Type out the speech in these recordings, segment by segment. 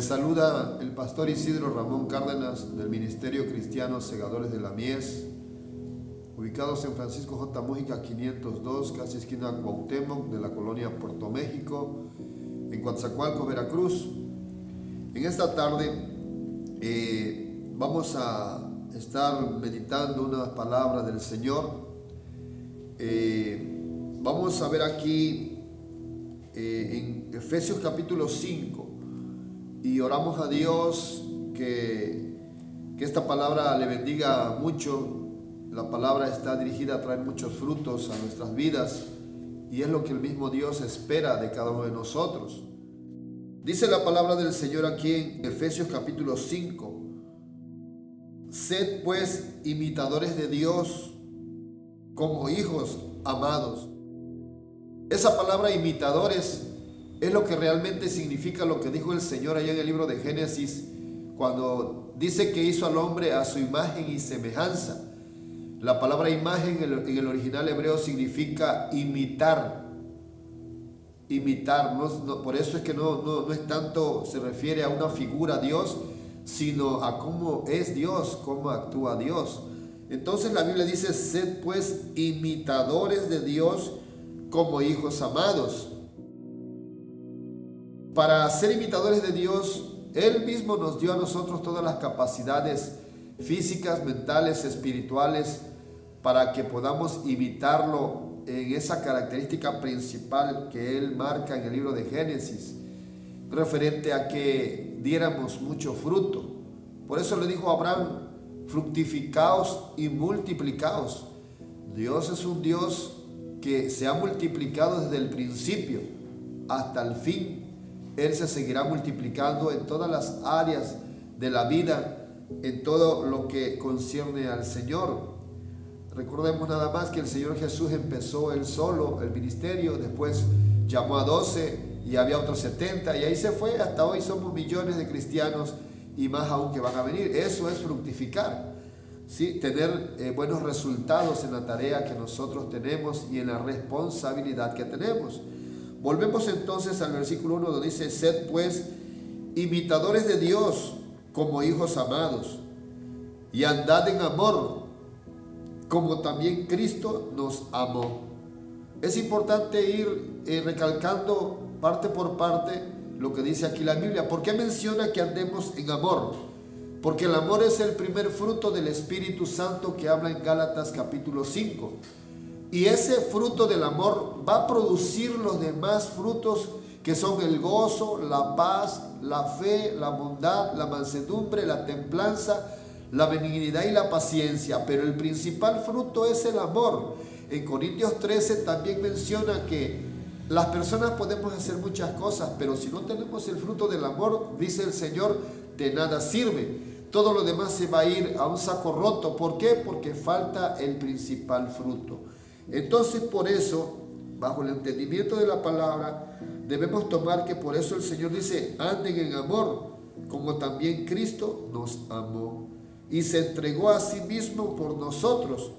Les saluda el pastor Isidro Ramón Cárdenas del Ministerio Cristiano Segadores de la Mies, ubicados en Francisco J. Mújica 502, casi esquina Cuauhtémoc, de la colonia Puerto México, en Coatzacoalcos, Veracruz. En esta tarde vamos a estar meditando unas palabras del Señor. Vamos a ver aquí en Efesios capítulo 5 y oramos a Dios que esta palabra le bendiga mucho. La palabra está dirigida a traer muchos frutos a nuestras vidas y es lo que el mismo Dios espera de cada uno de nosotros. Dice la palabra del Señor aquí en Efesios capítulo 5: Sed pues imitadores de Dios como hijos amados. Esa palabra imitadores es lo que realmente significa lo que dijo el Señor allá en el libro de Génesis, cuando dice que hizo al hombre a su imagen y semejanza. La palabra imagen en el original hebreo significa imitar. Imitar, por eso es que no es tanto, se refiere a una figura Dios, sino a cómo es Dios, cómo actúa Dios. Entonces la Biblia dice: sed pues imitadores de Dios como hijos amados. Para ser imitadores de Dios, Él mismo nos dio a nosotros todas las capacidades físicas, mentales, espirituales, para que podamos imitarlo en esa característica principal que Él marca en el libro de Génesis, referente a que diéramos mucho fruto. Por eso le dijo a Abraham: fructificaos y multiplicaos. Dios es un Dios que se ha multiplicado desde el principio hasta el fin. Él se seguirá multiplicando en todas las áreas de la vida, en todo lo que concierne al Señor. Recordemos nada más que el Señor Jesús empezó Él solo el ministerio, después llamó a 12 y había otros 70 y ahí se fue. Hasta hoy somos millones de cristianos y más aún que van a venir. Eso es fructificar, ¿sí? Tener buenos resultados en la tarea que nosotros tenemos y en la responsabilidad que tenemos. Volvemos entonces al versículo 1, donde dice: sed pues imitadores de Dios como hijos amados, y andad en amor, como también Cristo nos amó. Es importante ir recalcando parte por parte lo que dice aquí la Biblia. ¿Por qué menciona que andemos en amor? Porque el amor es el primer fruto del Espíritu Santo que habla en Gálatas capítulo 5. Y ese fruto del amor va a producir los demás frutos, que son el gozo, la paz, la fe, la bondad, la mansedumbre, la templanza, la benignidad y la paciencia. Pero el principal fruto es el amor. En Corintios 13 también menciona que las personas podemos hacer muchas cosas, pero si no tenemos el fruto del amor, dice el Señor, de nada sirve. Todo lo demás se va a ir a un saco roto. ¿Por qué? Porque falta el principal fruto. Entonces, por eso, bajo el entendimiento de la palabra, debemos tomar que por eso el Señor dice: anden en amor, como también Cristo nos amó y se entregó a sí mismo por nosotros,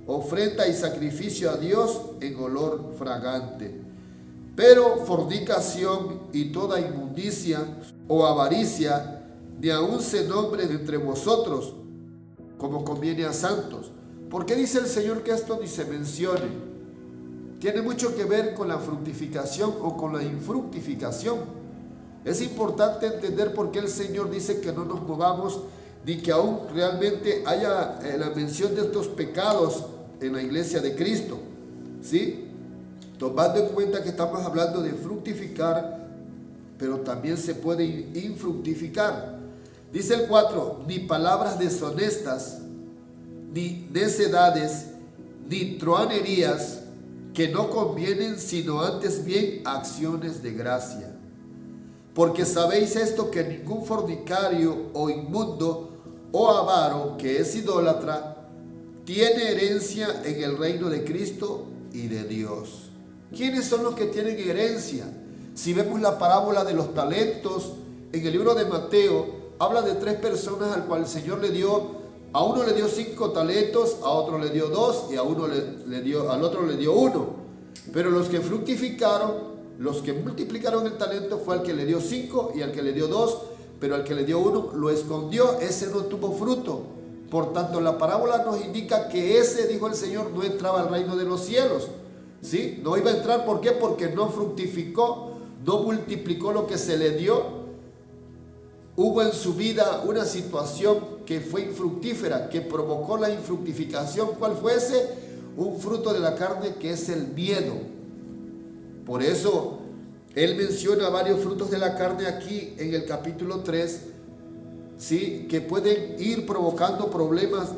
ofrenda y sacrificio a Dios en olor fragante. Pero fornicación y toda inmundicia o avaricia ni aun se nombren entre vosotros, como conviene a santos. ¿Por qué dice el Señor que esto ni se mencione? Tiene mucho que ver con la fructificación o con la infructificación. Es importante entender por qué el Señor dice que no nos movamos, ni que aún realmente haya la mención de estos pecados en la iglesia de Cristo, ¿sí? Tomando en cuenta que estamos hablando de fructificar, pero también se puede infructificar. Dice el 4: ni palabras deshonestas, ni necedades, ni truhanerías que no convienen, sino antes bien acciones de gracia. Porque sabéis esto, que ningún fornicario o inmundo o avaro, que es idólatra, tiene herencia en el reino de Cristo y de Dios. ¿Quiénes son los que tienen herencia? Si vemos la parábola de los talentos en el libro de Mateo, habla de 3 personas al cual el Señor le dio. A uno le dio 5 talentos, a otro le dio 2 y a uno al otro le dio 1. Pero los que fructificaron, los que multiplicaron el talento, fue al que le dio 5 y al que le dio 2, pero al que le dio uno lo escondió, ese no tuvo fruto. Por tanto, la parábola nos indica que ese, dijo el Señor, no entraba al reino de los cielos. ¿Sí? No iba a entrar, ¿por qué? Porque no fructificó, no multiplicó lo que se le dio. Hubo en su vida una situación que fue infructífera, que provocó la infructificación. ¿Cuál fue ese? Un fruto de la carne, que es el miedo. Por eso él menciona varios frutos de la carne aquí en el capítulo 3, ¿sí? Que pueden ir provocando problemas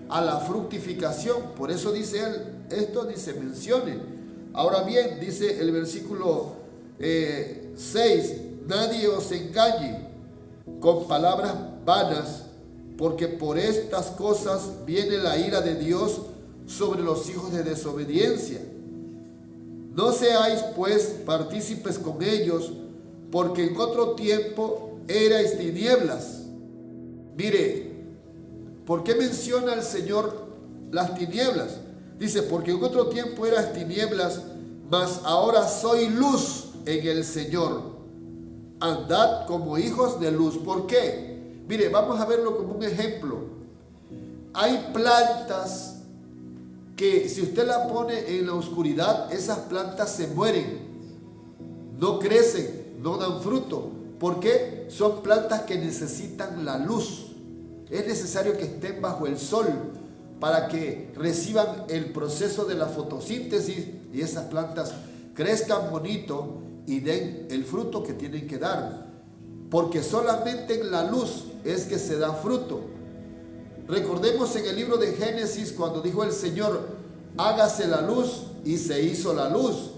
a la fructificación. Por eso dice él, esto dice, mencione. Ahora bien, dice el versículo 6, nadie os engañe con palabras vanas, porque por estas cosas viene la ira de Dios sobre los hijos de desobediencia. No seáis pues partícipes con ellos, porque en otro tiempo erais tinieblas. Mire, ¿por qué menciona el Señor las tinieblas? Dice, porque en otro tiempo eras tinieblas, mas ahora soy luz en el Señor. Andad como hijos de luz. ¿Por qué? Mire, vamos a verlo como un ejemplo. Hay plantas que si usted la pone en la oscuridad, esas plantas se mueren, no crecen, no dan fruto. ¿Por qué? Son plantas que necesitan la luz. Es necesario que estén bajo el sol para que reciban el proceso de la fotosíntesis y esas plantas crezcan bonito y den el fruto que tienen que dar, porque solamente en la luz es que se da fruto. Recordemos en el libro de Génesis cuando dijo el Señor, hágase la luz, y se hizo la luz.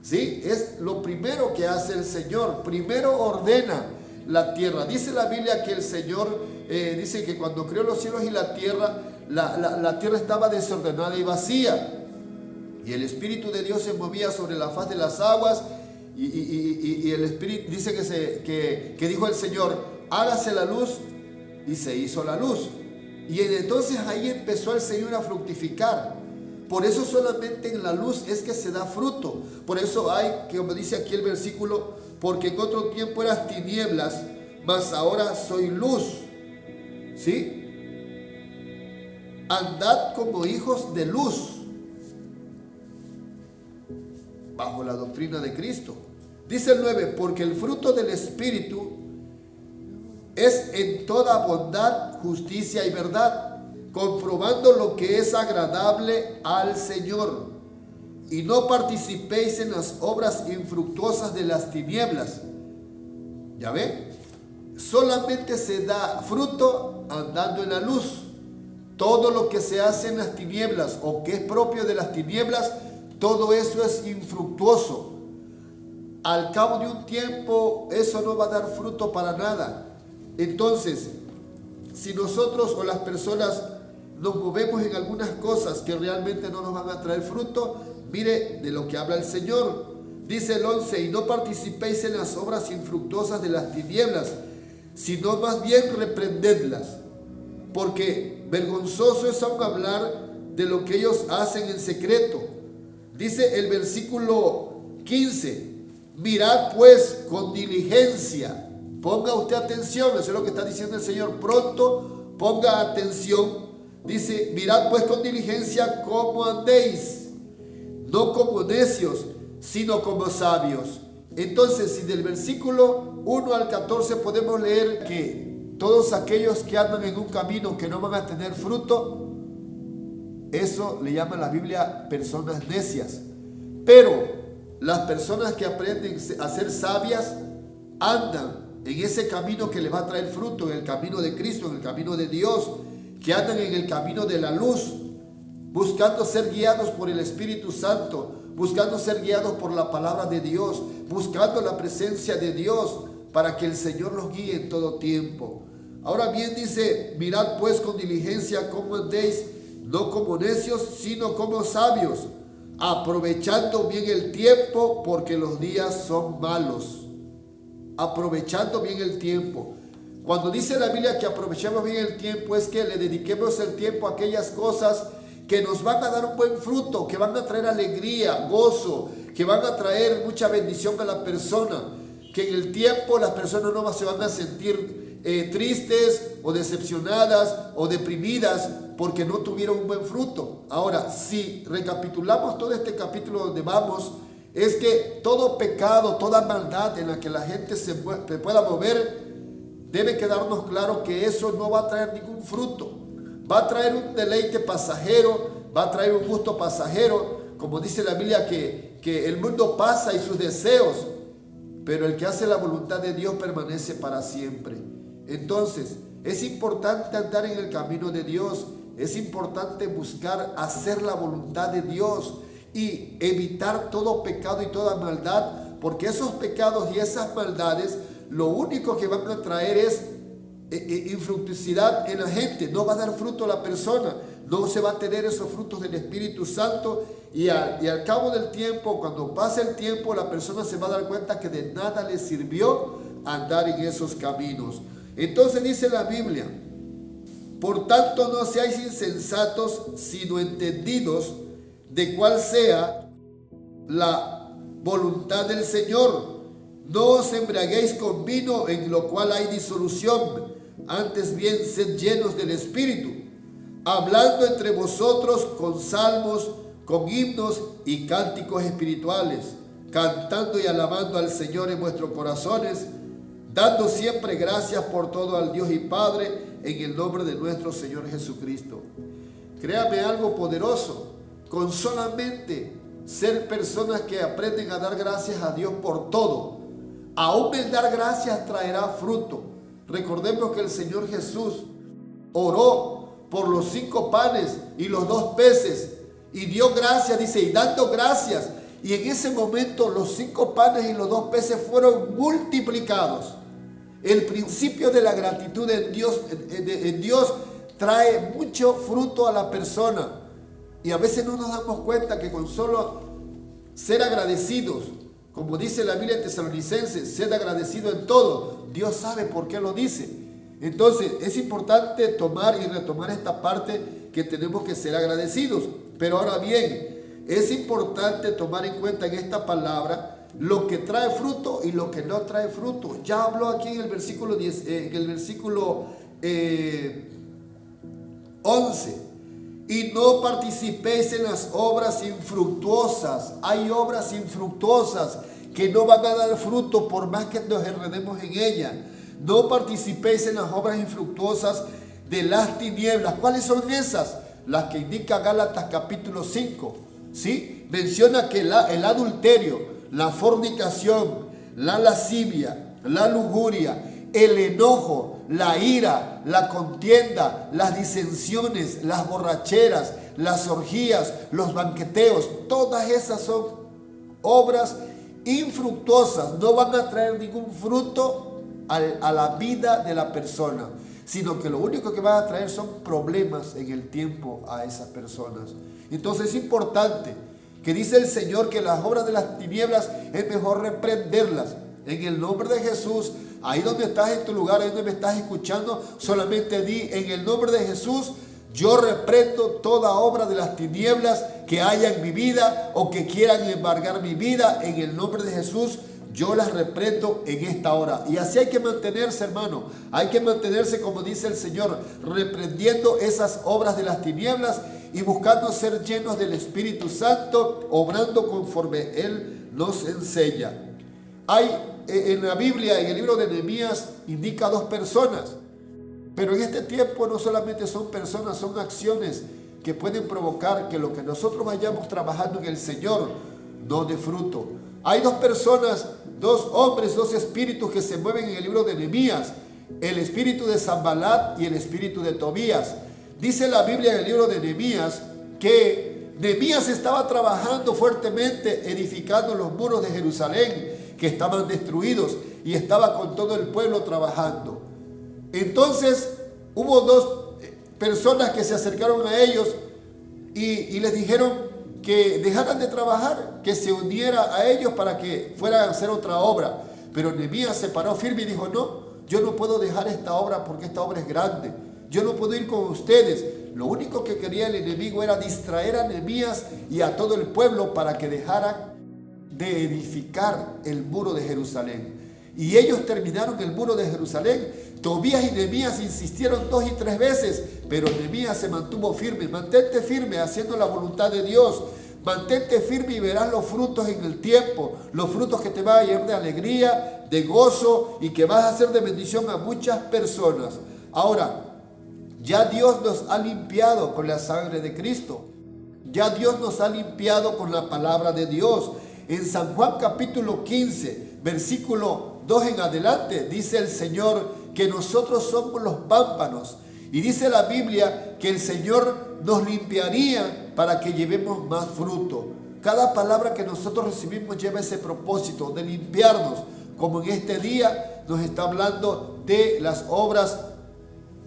¿Sí? Es lo primero que hace el Señor. Primero ordena la tierra. Dice la Biblia que el Señor dice que cuando creó los cielos y la tierra, la tierra estaba desordenada y vacía, y el Espíritu de Dios se movía sobre la faz de las aguas. Y el Espíritu dice que dijo el Señor, hágase la luz, y se hizo la luz. Y entonces ahí empezó el Señor a fructificar. Por eso solamente en la luz es que se da fruto. Por eso hay, como dice aquí el versículo, porque en otro tiempo eras tinieblas, mas ahora soy luz. ¿Sí? Andad como hijos de luz, bajo la doctrina de Cristo. Dice el 9, porque el fruto del Espíritu es en toda bondad, justicia y verdad, comprobando lo que es agradable al Señor, y no participéis en las obras infructuosas de las tinieblas. ¿Ya ven? Solamente se da fruto andando en la luz. Todo lo que se hace en las tinieblas o que es propio de las tinieblas, todo eso es infructuoso. Al cabo de un tiempo, eso no va a dar fruto para nada. Entonces, si nosotros o las personas nos movemos en algunas cosas que realmente no nos van a traer fruto, mire de lo que habla el Señor. Dice el 11, y no participéis en las obras infructuosas de las tinieblas, sino más bien reprendedlas, porque vergonzoso es aún hablar de lo que ellos hacen en secreto. Dice el versículo 15, mirad pues con diligencia. Ponga usted atención, eso es lo que está diciendo el Señor. Pronto ponga atención. Dice, mirad pues con diligencia cómo andéis, no como necios, sino como sabios. Entonces, si del versículo 1 al 14 podemos leer que todos aquellos que andan en un camino que no van a tener fruto, eso le llama la Biblia personas necias. Pero las personas que aprenden a ser sabias andan en ese camino que les va a traer fruto, en el camino de Cristo, en el camino de Dios, que andan en el camino de la luz, buscando ser guiados por el Espíritu Santo, buscando ser guiados por la palabra de Dios, buscando la presencia de Dios para que el Señor los guíe en todo tiempo. Ahora bien dice, mirad pues con diligencia cómo andéis, no como necios, sino como sabios, aprovechando bien el tiempo, porque los días son malos. Aprovechando bien el tiempo. Cuando dice la Biblia que aprovechemos bien el tiempo, es que le dediquemos el tiempo a aquellas cosas que nos van a dar un buen fruto, que van a traer alegría, gozo, que van a traer mucha bendición a la persona. que en el tiempo las personas no se van a sentir tristes o decepcionadas o deprimidas porque no tuvieron un buen fruto. Ahora, si recapitulamos todo este capítulo donde vamos, es que todo pecado, toda maldad en la que la gente se pueda mover, debe quedarnos claro que eso no va a traer ningún fruto. Va a traer un deleite pasajero, va a traer un gusto pasajero, como dice la Biblia que el mundo pasa y sus deseos, pero el que hace la voluntad de Dios permanece para siempre. Entonces, es importante andar en el camino de Dios, es importante buscar hacer la voluntad de Dios y evitar todo pecado y toda maldad, porque esos pecados y esas maldades lo único que van a traer es infructuosidad en la gente, no va a dar fruto a la persona, no se va a tener esos frutos del Espíritu Santo y al cabo del tiempo, cuando pase el tiempo, la persona se va a dar cuenta que de nada le sirvió andar en esos caminos. Entonces dice la Biblia: por tanto no seáis insensatos, sino entendidos de cuál sea la voluntad del Señor. No os embriaguéis con vino, en lo cual hay disolución, antes bien sed llenos del Espíritu, hablando entre vosotros con salmos, con himnos y cánticos espirituales, cantando y alabando al Señor en vuestros corazones, dando siempre gracias por todo al Dios y Padre, en el nombre de nuestro Señor Jesucristo. Créame algo poderoso, con solamente ser personas que aprenden a dar gracias a Dios por todo, aún el dar gracias traerá fruto. Recordemos que el Señor Jesús oró por los 5 panes y los 2 peces y dio gracias, dice, y dando gracias, y en ese momento los 5 panes y los 2 peces fueron multiplicados. El principio de la gratitud en Dios trae mucho fruto a la persona, y a veces no nos damos cuenta que con solo ser agradecidos, como dice la Biblia en Tesalonicenses, sed agradecido en todo. Dios sabe por qué lo dice. Entonces es importante tomar y retomar esta parte que tenemos que ser agradecidos. Pero ahora bien, es importante tomar en cuenta en esta palabra lo que trae fruto y lo que no trae fruto. Ya habló aquí en el versículo 10, en el versículo 11. Y no participéis en las obras infructuosas. Hay obras infructuosas que no van a dar fruto por más que nos enredemos en ellas. No participéis en las obras infructuosas de las tinieblas. ¿Cuáles son esas? Las que indica Gálatas capítulo 5. ¿Sí? Menciona que el adulterio, la fornicación, la lascivia, la lujuria, el enojo, la ira, la contienda, las disensiones, las borracheras, las orgías, los banqueteos, todas esas son obras infructuosas, no van a traer ningún fruto a la vida de la persona, sino que lo único que van a traer son problemas en el tiempo a esas personas. Entonces es importante que dice el Señor que las obras de las tinieblas es mejor reprenderlas. En el nombre de Jesús, ahí donde estás en tu lugar, ahí donde me estás escuchando, solamente di: en el nombre de Jesús, yo reprendo toda obra de las tinieblas que haya en mi vida o que quieran embargar mi vida. En el nombre de Jesús, yo las reprendo en esta hora. Y así hay que mantenerse, hermano. Hay que mantenerse, como dice el Señor, reprendiendo esas obras de las tinieblas y buscando ser llenos del Espíritu Santo, obrando conforme Él nos enseña. Hay en la Biblia, en el libro de Nehemías, indica 2 personas. Pero en este tiempo no solamente son personas, son acciones que pueden provocar que lo que nosotros vayamos trabajando en el Señor no dé fruto. Hay 2 personas, 2 hombres, 2 espíritus que se mueven en el libro de Nehemías: el espíritu de Sanbalat y el espíritu de Tobías. Dice la Biblia en el libro de Nehemías que Nehemías estaba trabajando fuertemente, edificando los muros de Jerusalén que estaban destruidos, y estaba con todo el pueblo trabajando. Entonces hubo 2 personas que se acercaron a ellos y les dijeron que dejaran de trabajar, que se uniera a ellos para que fueran a hacer otra obra. Pero Nehemías se paró firme y dijo: no, yo no puedo dejar esta obra porque esta obra es grande. Yo no puedo ir con ustedes. Lo único que quería el enemigo era distraer a Nehemías y a todo el pueblo para que dejaran de edificar el muro de Jerusalén. y ellos terminaron el muro de Jerusalén. Tobías y Nehemías insistieron 2 y 3 veces, pero Nehemías se mantuvo firme. Mantente firme haciendo la voluntad de Dios. Mantente firme y verás los frutos en el tiempo, los frutos que te van a llenar de alegría, de gozo y que vas a hacer de bendición a muchas personas. Ahora, ya Dios nos ha limpiado con la sangre de Cristo. Ya Dios nos ha limpiado con la palabra de Dios. En San Juan capítulo 15, versículo 2 en adelante, dice el Señor que nosotros somos los pámpanos. Y dice la Biblia que el Señor nos limpiaría para que llevemos más fruto. Cada palabra que nosotros recibimos lleva ese propósito de limpiarnos. Como en este día nos está hablando de las obras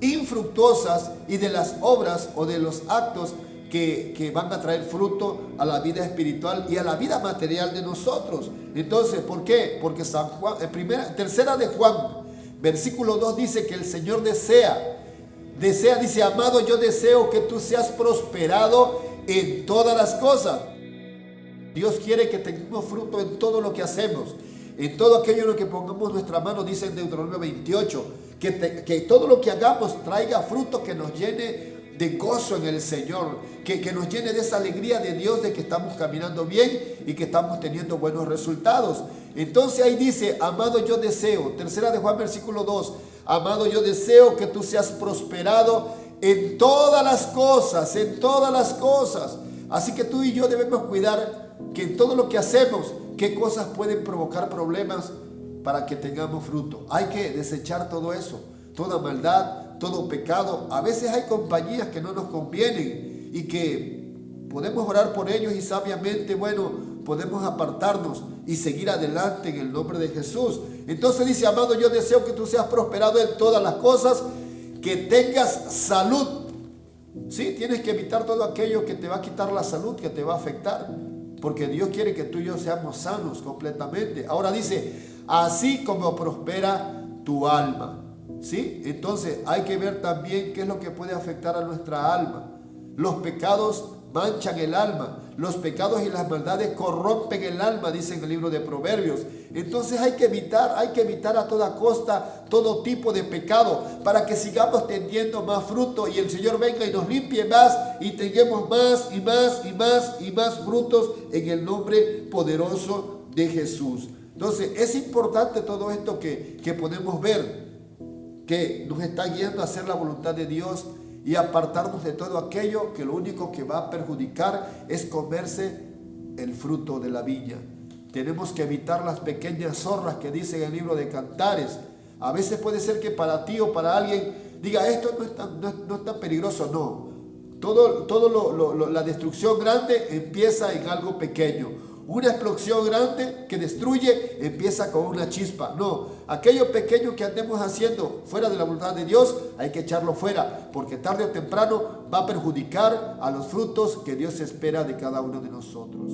infructuosas y de las obras o de los actos que van a traer fruto a la vida espiritual y a la vida material de nosotros. Entonces, ¿por qué? Porque San Juan, tercera de Juan, versículo 2 dice que el Señor desea, dice, amado, yo deseo que tú seas prosperado en todas las cosas. Dios quiere que tengamos fruto en todo lo que hacemos, en todo aquello en lo que pongamos nuestra mano, dice en Deuteronomio 28, que todo lo que hagamos traiga fruto que nos llene de gozo en el Señor, que nos llene de esa alegría de Dios de que estamos caminando bien y que estamos teniendo buenos resultados. Entonces ahí dice, amado, yo deseo, tercera de Juan versículo 2, amado, yo deseo que tú seas prosperado en todas las cosas, en todas las cosas. Así que tú y yo debemos cuidar que en todo lo que hacemos, qué cosas pueden provocar problemas para que tengamos fruto. Hay que desechar todo eso, toda maldad, todo pecado. A veces hay compañías que no nos convienen y que podemos orar por ellos y sabiamente, podemos apartarnos y seguir adelante en el nombre de Jesús. Entonces dice, amado, yo deseo que tú seas prosperado en todas las cosas, que tengas salud. Sí, tienes que evitar todo aquello que te va a quitar la salud, que te va a afectar, porque Dios quiere que tú y yo seamos sanos completamente. Ahora dice, así como prospera tu alma. ¿Sí? Entonces hay que ver también qué es lo que puede afectar a nuestra alma. Los pecados manchan el alma. Los pecados y las maldades corrompen el alma, dice en el libro de Proverbios. Entonces hay que evitar a toda costa todo tipo de pecado para que sigamos teniendo más fruto y el Señor venga y nos limpie más y tengamos más y más y más y más frutos en el nombre poderoso de Jesús. Entonces es importante todo esto que podemos ver, que nos está guiando a hacer la voluntad de Dios y apartarnos de todo aquello que lo único que va a perjudicar es comerse el fruto de la viña. Tenemos que evitar las pequeñas zorras que dice en el libro de Cantares. A veces puede ser que para ti o para alguien diga, esto no es tan peligroso. No, la destrucción grande empieza en algo pequeño. Una explosión grande que destruye empieza con una chispa. No, aquello pequeño que andemos haciendo fuera de la voluntad de Dios hay que echarlo fuera, porque tarde o temprano va a perjudicar a los frutos que Dios espera de cada uno de nosotros.